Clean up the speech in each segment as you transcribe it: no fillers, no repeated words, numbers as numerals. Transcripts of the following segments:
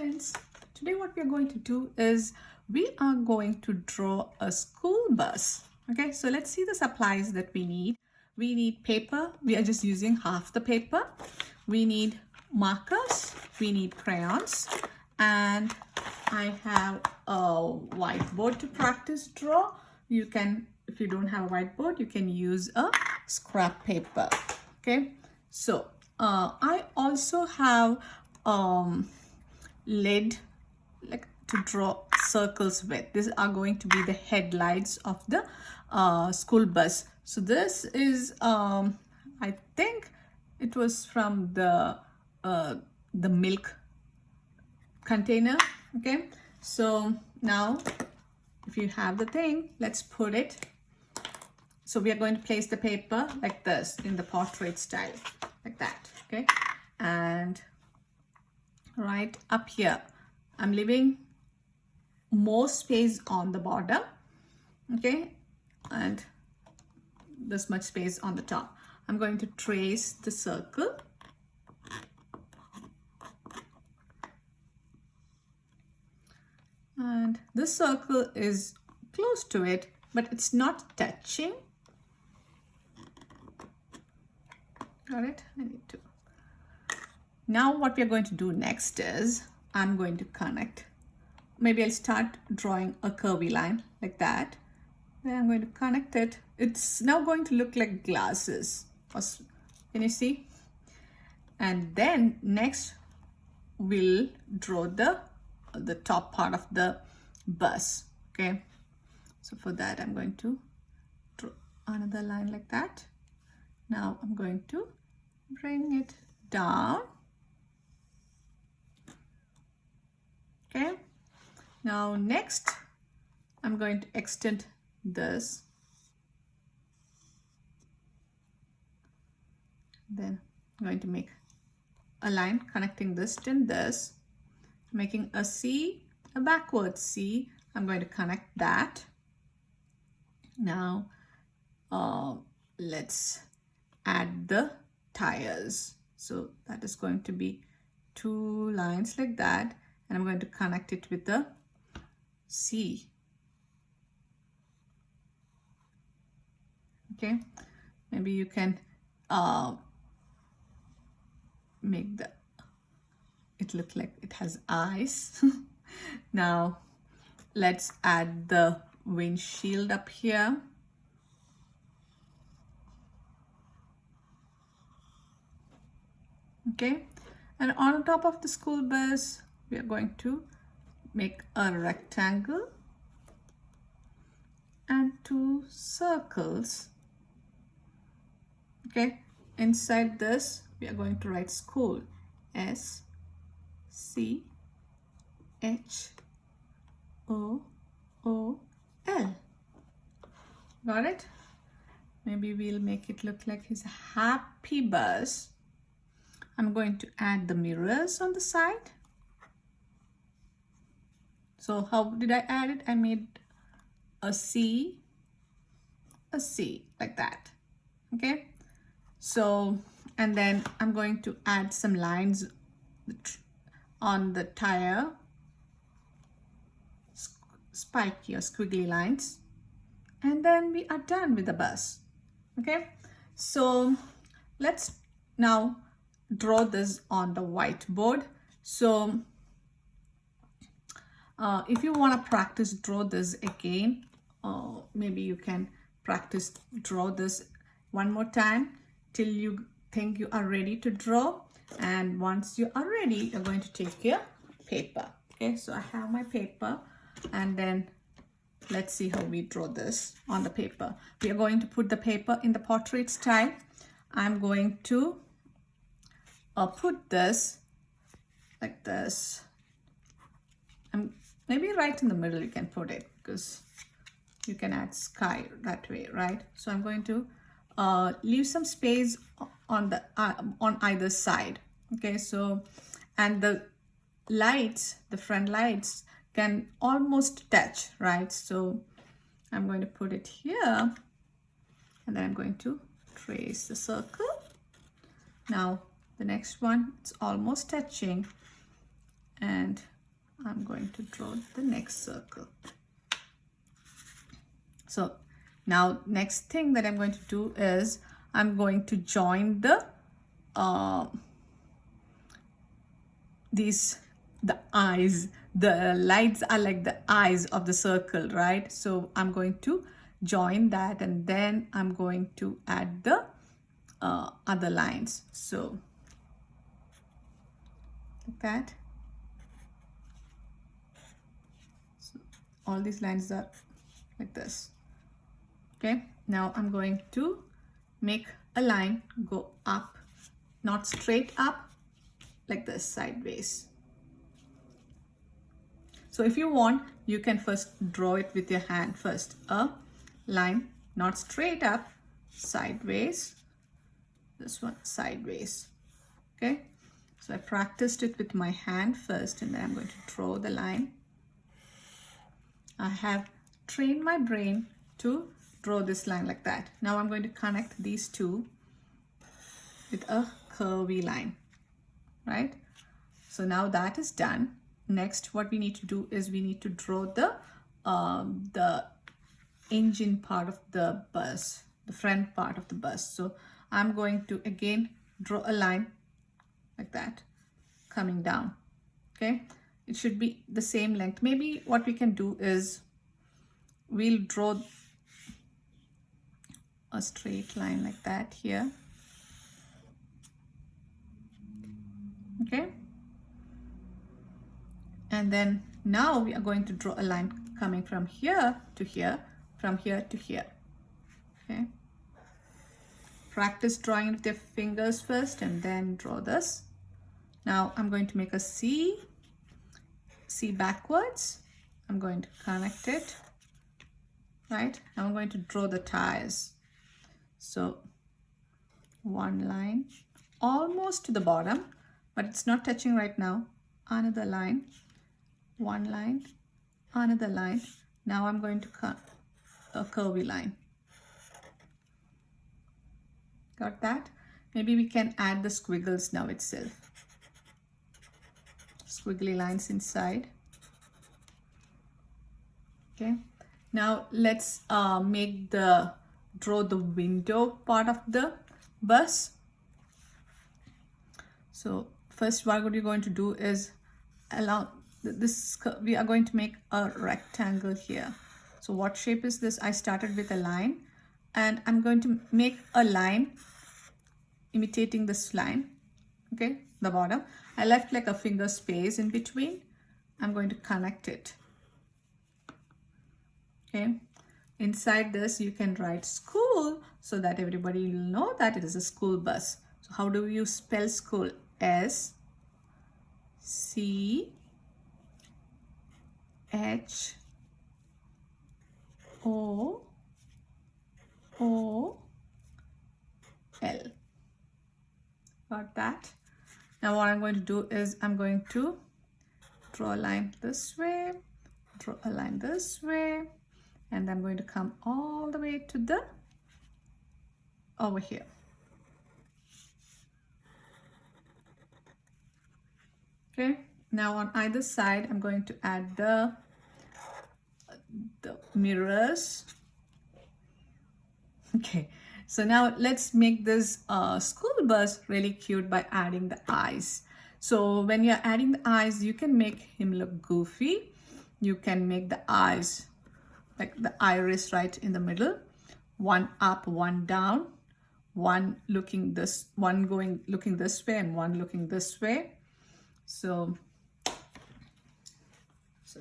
friends, today what we are going to do is we are going to draw a school bus. Okay, so let's see the supplies that we need. We need paper. We are just using half the paper. We need markers. We need crayons. And I have a whiteboard to practice draw. You can, if you don't have a whiteboard, you can use a scrap paper. Okay, so I also have lead like to draw circles with. These are going to be the headlights of the school bus. So this is I think it was from the milk container. Okay, so now if you have the thing, let's put it. So we are going to place the paper like this in the portrait style, like that. Okay, and right up here I'm leaving more space on the border, okay, and this much space on the top. I'm going to trace the circle, and this circle is close to it but it's not touching. Got it? I need to. Now what we are going to do next is I'm going to connect. Maybe I'll start drawing a curvy line like that. Then I'm going to connect it. It's now going to look like glasses. Can you see? And then next we'll draw the top part of the bus. Okay. So for that I'm going to draw another line like that. Now I'm going to bring it down. Okay, now next I'm going to extend this, then I'm going to make a line connecting this to this, making a C, a backward C. I'm going to connect that. Now let's add the tires. So that is going to be 2 lines like that, and I'm going to connect it with the C. Okay, maybe you can make it look like it has eyes. Now let's add the windshield up here. Okay, and on top of the school bus we are going to make a rectangle and 2 circles. Okay, inside this we are going to write school, S C H O O L. Got it? Maybe we'll make it look like his happy bus. I'm going to add the mirrors on the side. So how did I add it? I made a C like that. Okay, so and then I'm going to add some lines on the tire, spiky or squiggly lines, and then we are done with the bus. Okay, so let's now draw this on the whiteboard. So if you want to practice draw this again, maybe you can practice draw this one more time till you think you are ready to draw. And once you are ready, you're going to take your paper. Okay, so I have my paper, and then let's see how we draw this on the paper. We are going to put the paper in the portrait style. I'm going to put this like this. Maybe right in the middle you can put it, because you can add sky that way, right? So I'm going to leave some space on the on either side. Okay, so and the lights, the front lights can almost touch, right? So I'm going to put it here, and then I'm going to trace the circle. Now the next one, it's almost touching, and and I'm going to draw the next circle. So now next thing that I'm going to do is I'm going to join the the eyes. The lights are like the eyes of the circle, right? So I'm going to join that, and then I'm going to add the other lines. So like that. So all these lines are like this. Okay, now I'm going to make a line go up, not straight up, like this, sideways. So if you want, you can first draw it with your hand first. A line, not straight up, sideways. This one, sideways. Okay, so I practiced it with my hand first, and then I'm going to draw the line. I have trained my brain to draw this line like that. Now I'm going to connect these two with a curvy line, right? So now that is done. Next, what we need to do is we need to draw the engine part of the bus, the front part of the bus. So I'm going to again draw a line like that, coming down. Okay, it should be the same length. Maybe what we can do is we'll draw a straight line like that here. Okay, and then now we are going to draw a line coming from here to here, from here to here. Okay, practice drawing with your fingers first and then draw this. Now I'm going to make a C backwards. I'm going to connect it, right? Now I'm going to draw the tires. So one line almost to the bottom, but it's not touching right now. Another line, one line, another line. Now I'm going to cut a curvy line. Got that? Maybe we can add the squiggles now itself. Squiggly lines inside. Okay, now let's draw the window part of the bus. So first what we're going to do is we are going to make a rectangle here. So what shape is this? I started with a line, and I'm going to make a line imitating this line. Okay, the bottom. I left like a finger space in between. I'm going to connect it. Okay, inside this you can write school so that everybody will know that it is a school bus. So how do you spell school? S-C-H-O-O-L. Got that? Now what I'm going to do is I'm going to draw a line this way, draw a line this way, and I'm going to come all the way to over here. Okay, now on either side I'm going to add the mirrors. Okay, so now let's make this school bus really cute by adding the eyes. So when you're adding the eyes, you can make him look goofy. You can make the eyes like the iris right in the middle, one up, one down, one looking this, one looking this way, and one looking this way. So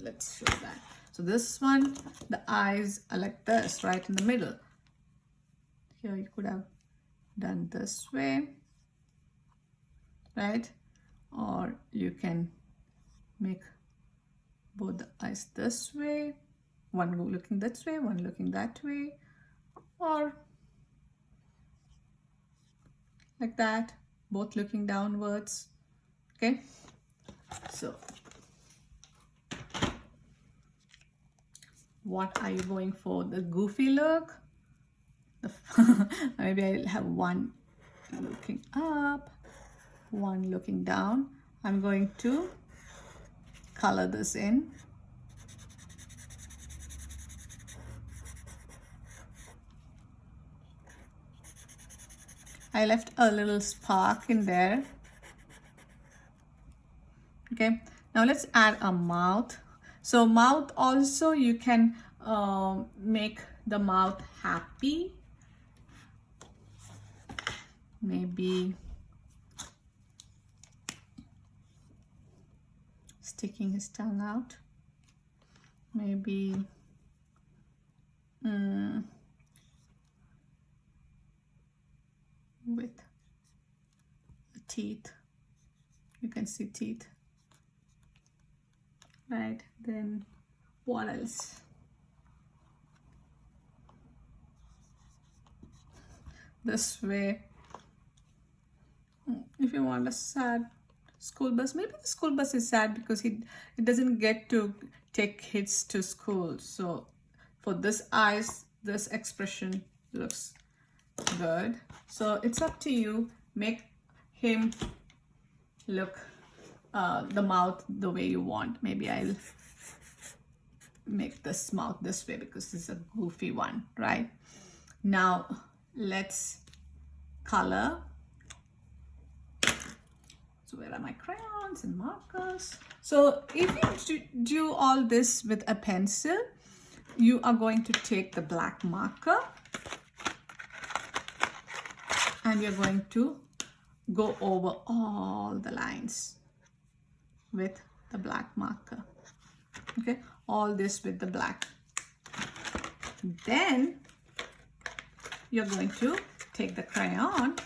let's show that. So this one, the eyes are like this, right in the middle. Here you could have done this way, right? Or you can make both the eyes this way, one looking this way, one looking that way, or like that, both looking downwards. Okay, so what are you going for? The goofy look? Maybe I'll have one looking up, one looking down. I'm going to color this in. I left a little spark in there. Okay, now let's add a mouth. So mouth also, you can make the mouth happy. Maybe sticking his tongue out. Maybe with the teeth. You can see teeth. Right, then what else? This way. If you want a sad school bus, maybe the school bus is sad because it doesn't get to take kids to school. So for this eyes, this expression looks good. So it's up to you. Make him look the mouth the way you want. Maybe I'll make this mouth this way because this is a goofy one, right? Now let's color. So where are my crayons and markers? So if you do all this with a pencil, you are going to take the black marker and you're going to go over all the lines with the black marker. Okay, all this with the black. Then you're going to take the crayon.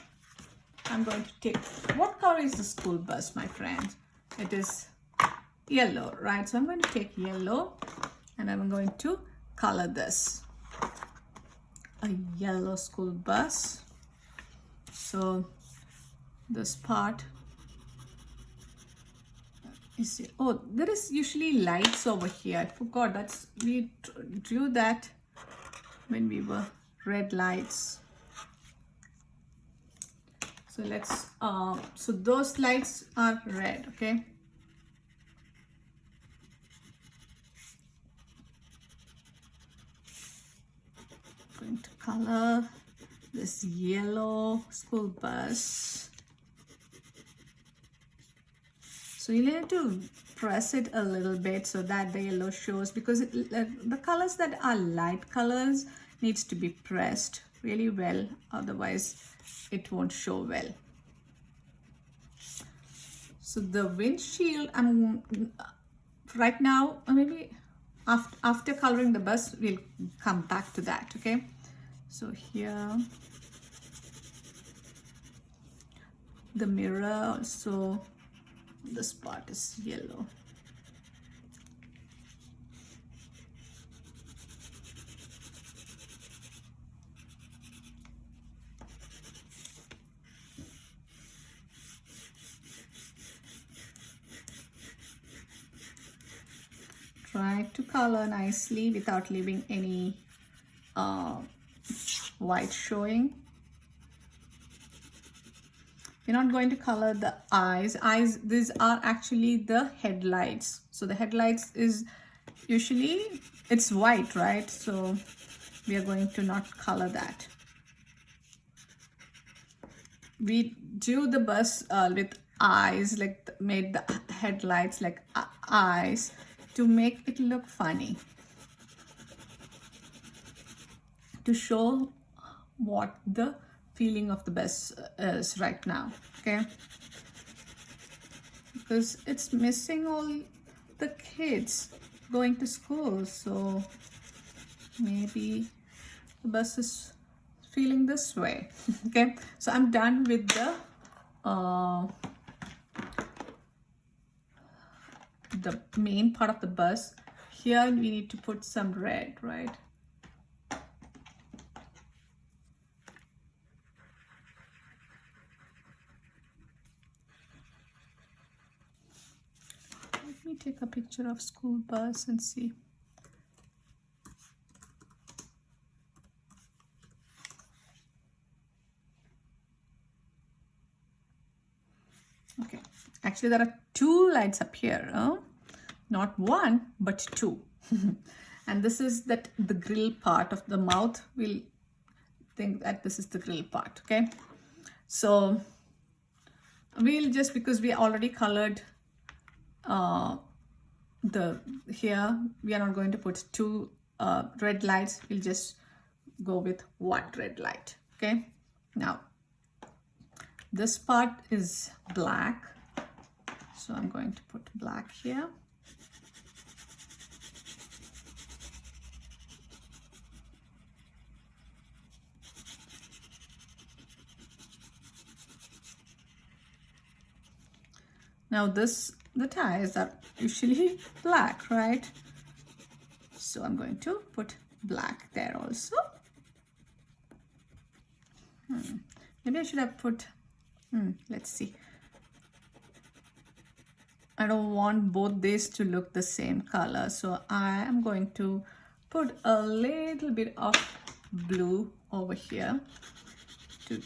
I'm going to take, what color is the school bus, my friends? It is yellow, right? So I'm going to take yellow and I'm going to color this. A yellow school bus. So this part is, oh, there is usually lights over here. I forgot, we drew that when we were red lights. So let's, so those lights are red, okay? Going to color this yellow school bus. So you need to press it a little bit so that the yellow shows, because the colors that are light colors needs to be pressed really well, otherwise it won't show well. So the windshield, I'm right now, maybe after coloring the bus, we'll come back to that, okay? So here, the mirror also, this part is yellow. Try to color nicely without leaving any white showing. We're not going to color the eyes. These are actually the headlights. So the headlights is usually, it's white, right? So we are going to not color that. We do the bus with eyes, like made the headlights like eyes to make it look funny, to show what the feeling of the bus is right now, okay? Because it's missing all the kids going to school, so maybe the bus is feeling this way. Okay, so I'm done with the main part of the bus. Here we need to put some red, right? Let me take a picture of school bus and see. Okay, actually there are two lights up here. not one but two. And this is that the grill part of the mouth. We'll think that this is the grill part. Okay, so we'll just, because we already colored the here, we are not going to put two red lights. We'll just go with one red light. Okay, now this part is black, so I'm going to put black here. Now the tires are usually black, right? So I'm going to put black there also. Maybe I should have put, let's see. I don't want both these to look the same color, so I am going to put a little bit of blue over here to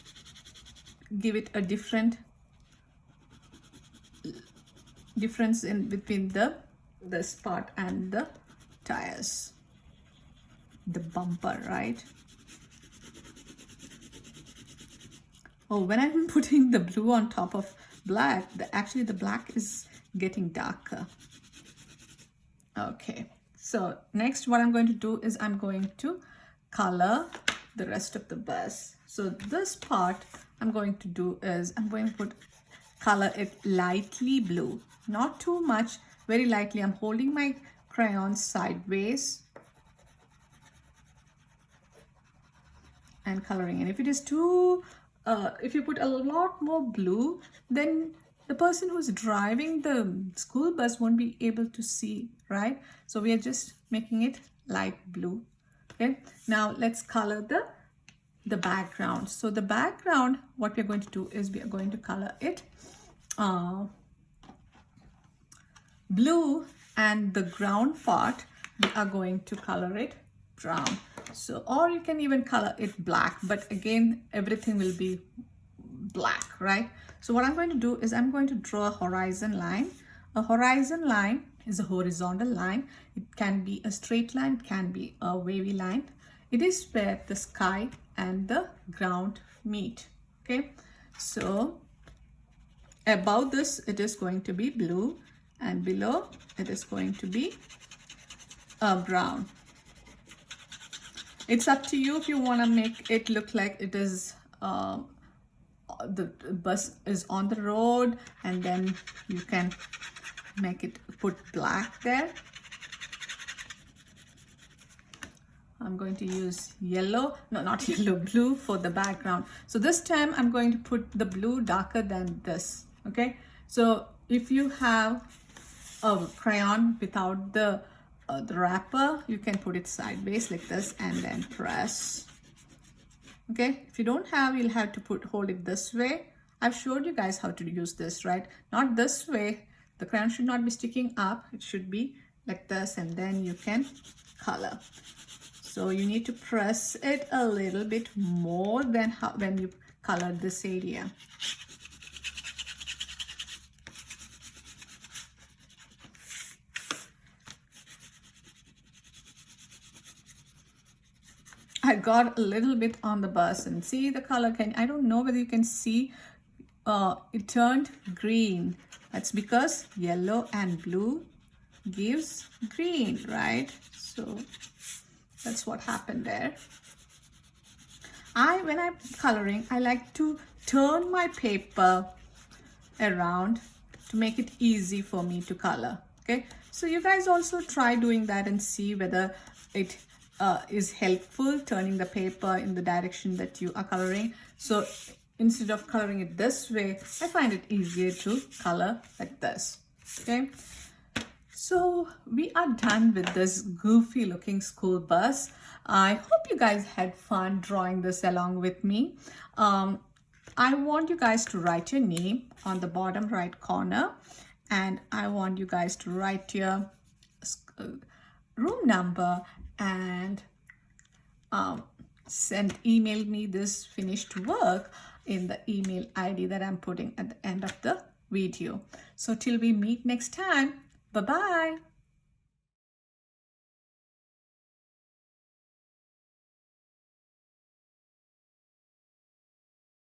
give it a difference in between this part and the tires, the bumper, right? Oh, when I'm putting the blue on top of black, actually the black is getting darker. Okay, so next what I'm going to do is I'm going to color the rest of the bus. So this part I'm going to do is I'm going to color it lightly blue, not too much, very lightly. I'm holding my crayon sideways and coloring. And if it is too if you put a lot more blue, then the person who's driving the school bus won't be able to see, right? So we are just making it light blue. Okay, now let's color the background. So the background, what we're going to do is we are going to color it blue, and the ground part we are going to color it brown. So, or you can even color it black, but again everything will be black, right? So what I'm going to do is I'm going to draw a horizon line. A horizon line is a horizontal line. It can be a straight line, it can be a wavy line. It is where the sky and the ground meet. Okay, so above this it is going to be blue, and below it is going to be brown. It's up to you if you want to make it look like it is the bus is on the road, and then you can make it, put black there. I'm going to use yellow, no, not yellow, blue for the background. So this time I'm going to put the blue darker than this. Okay, so if you have a crayon without the wrapper, you can put it sideways like this and then press. Okay, if you don't have, you'll have to hold it this way. I've showed you guys how to use this, right? Not this way. The crayon should not be sticking up. It should be like this, and then you can color. So you need to press it a little bit more than when you color this area. I got a little bit on the bus, and see the color. I don't know whether you can see, it turned green. That's because yellow and blue gives green, right? So that's what happened there. When I'm coloring, I like to turn my paper around to make it easy for me to color. Okay, so you guys also try doing that and see whether it is helpful, turning the paper in the direction that you are coloring. So instead of coloring it this way, I find it easier to color like this. Okay, so we are done with this goofy looking school bus. I hope you guys had fun drawing this along with me. I want you guys to write your name on the bottom right corner, and I want you guys to write your room number and email me this finished work in the email ID that I'm putting at the end of the video. So till we meet next time, bye bye.